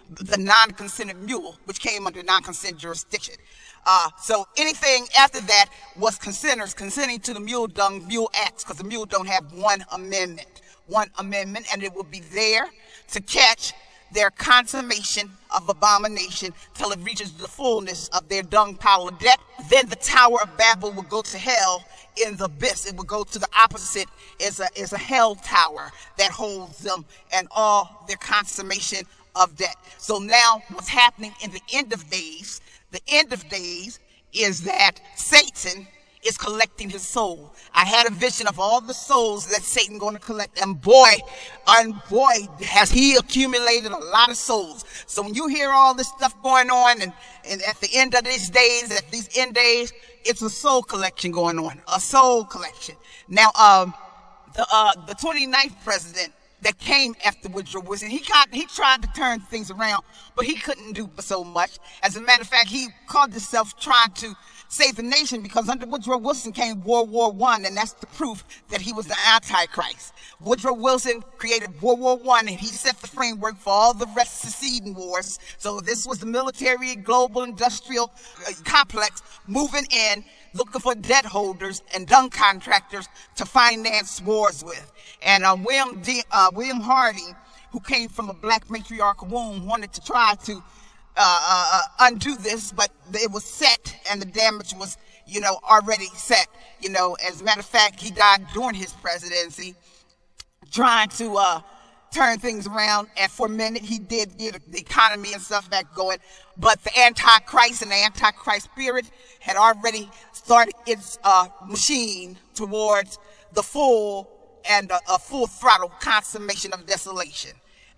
the non-consented mule, which came under non-consent jurisdiction. So anything after that was consenters consenting to the Mule Dung Mule Acts, because the mule don't have one amendment, and it will be there to catch their consummation of abomination till it reaches the fullness of their dung pile of debt. Then the Tower of Babel will go to hell in the abyss. It will go to the opposite, is a hell tower that holds them and all their consummation of debt. So now what's happening in the end of days is that Satan is collecting his soul. I had a vision of all the souls that Satan going to collect, and boy, has he accumulated a lot of souls. So when you hear all this stuff going on, and at the end of these days, at these end days, it's a soul collection going on, a soul collection. Now, the 29th president that came after Woodrow Wilson, he tried to turn things around, but he couldn't do so much. As a matter of fact, he called himself trying to save the nation, because under Woodrow Wilson came World War I, and that's the proof that he was the Antichrist. Woodrow Wilson created World War I, and he set the framework for all the rest succeeding wars. So this was the military, global, industrial complex moving in, looking for debt holders and dung contractors to finance wars with. And William Harding, who came from a black matriarchal womb, wanted to try to undo this, but it was set, and the damage was, already set. As a matter of fact, he died during his presidency, trying to turn things around, and for a minute he did get the economy and stuff back going, but the Antichrist and the Antichrist spirit had already started its machine towards the full and a full throttle consummation of desolation,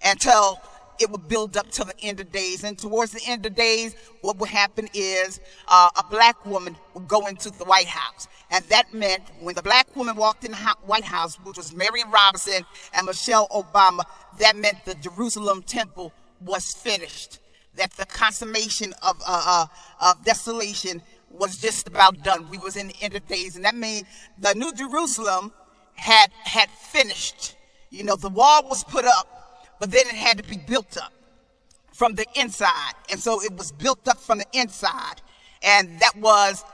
until it would build up to the end of days. And towards the end of days, what would happen is a black woman would go into the White House. And that meant when the black woman walked in the White House, which was Marion Robinson and Michelle Obama, that meant the Jerusalem temple was finished. That the consummation of desolation was just about done. We was in the end of days. And that means the New Jerusalem had finished. The wall was put up, but then it had to be built up from the inside. And so it was built up from the inside. And that was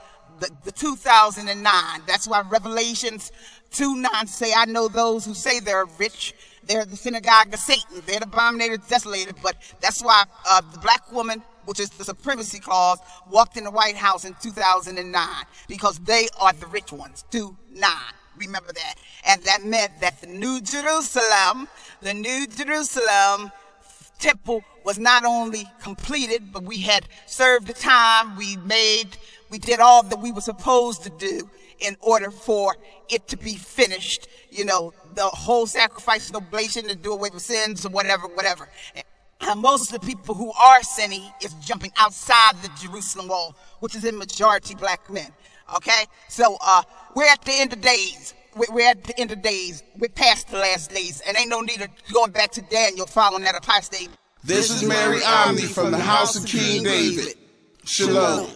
the 2009. That's why Revelations 2:9 say, I know those who say they're rich. They're the synagogue of Satan. They're the abominated, desolated. But that's why the black woman, which is the supremacy clause, walked in the White House in 2009. Because they are the rich ones. 2:9. Remember that. And that meant that the New Jerusalem temple was not only completed, but we had served the time. We did all that we were supposed to do in order for it to be finished. The whole sacrifice and oblation to do away with sins or whatever. And most of the people who are sinning is jumping outside the Jerusalem wall, which is in majority black men. Okay? So, we're at the end of days. We're at the end of days. We're past the last days. And ain't no need of going back to Daniel following that apostate. This is Mary Omni from the House of King David. Shalom.